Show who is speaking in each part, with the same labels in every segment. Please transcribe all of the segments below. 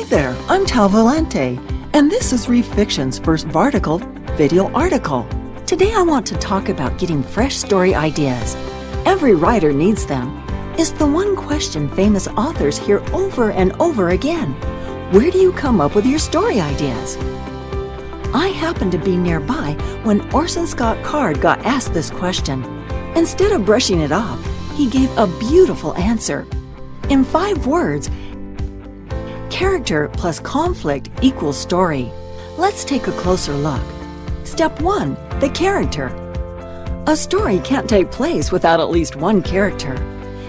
Speaker 1: Hi there, I'm Tal Valente, and this is Reef Fiction's first Vartical video article. Today I want to talk about getting fresh story ideas. Every writer needs them. It's the one question famous authors hear over and over again. Where do you come up with your story ideas? I happened to be nearby when Orson Scott Card got asked this question. Instead of brushing it off, he gave a beautiful answer. In 5 words, character plus conflict equals story. Let's take a closer look. Step 1. The character. A story can't take place without at least one character.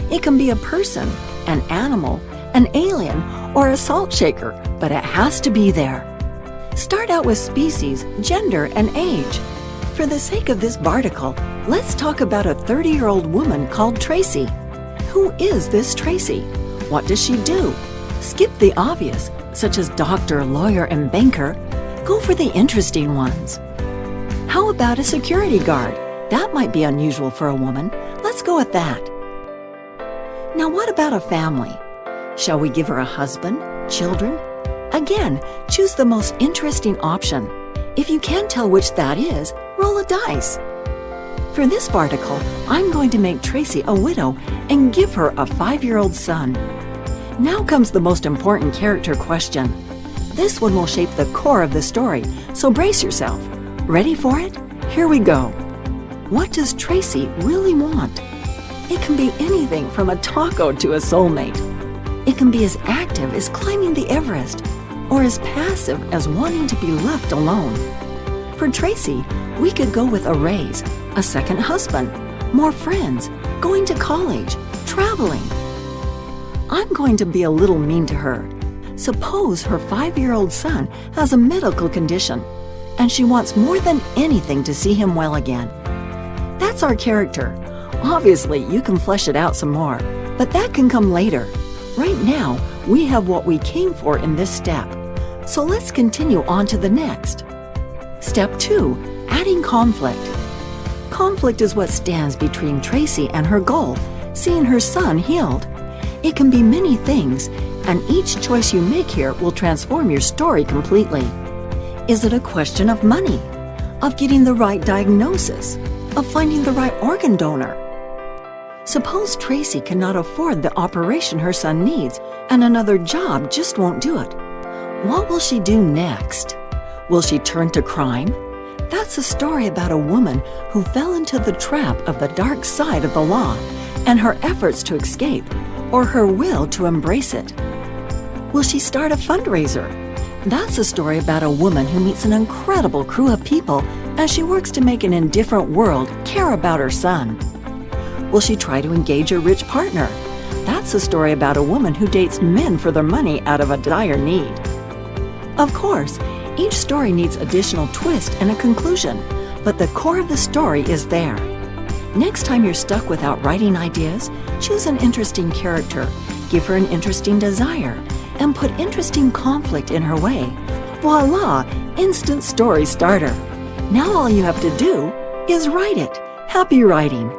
Speaker 1: It can be a person, an animal, an alien, or a salt shaker, but it has to be there. Start out with species, gender, and age. For the sake of this Vartical, let's talk about a 30-year-old woman called Tracy. Who is this Tracy? What does she do? Skip the obvious, such as doctor, lawyer, and banker. Go for the interesting ones. How about a security guard? That might be unusual for a woman. Let's go with that. Now what about a family? Shall we give her a husband, children? Again, choose the most interesting option. If you can't tell which that is, roll a dice. For this Vartical, I'm going to make Tracy a widow and give her a 5-year-old son. Now comes the most important character question. This one will shape the core of the story, so brace yourself. Ready for it? Here we go. What does Tracy really want? It can be anything from a taco to a soulmate. It can be as active as climbing the Everest, or as passive as wanting to be left alone. For Tracy, we could go with a raise, a second husband, more friends, going to college, traveling. I'm going to be a little mean to her. Suppose her 5-year-old son has a medical condition, and she wants more than anything to see him well again. That's our character. Obviously, you can flesh it out some more, but that can come later. Right now, we have what we came for in this step. So let's continue on to the next. Step 2. Adding conflict. Conflict is what stands between Tracy and her goal, seeing her son healed. It can be many things, and each choice you make here will transform your story completely. Is it a question of money? Of getting the right diagnosis? Of finding the right organ donor? Suppose Tracy cannot afford the operation her son needs, and another job just won't do it. What will she do next? Will she turn to crime? That's a story about a woman who fell into the trap of the dark side of the law and her efforts to escape, or her will to embrace it. Will she start a fundraiser? That's a story about a woman who meets an incredible crew of people as she works to make an indifferent world care about her son. Will she try to engage a rich partner? That's a story about a woman who dates men for their money out of a dire need. Of course, each story needs additional twist and a conclusion, but the core of the story is there. Next time you're stuck without writing ideas, choose an interesting character, give her an interesting desire, and put interesting conflict in her way. Voila! Instant story starter. Now all you have to do is write it. Happy writing!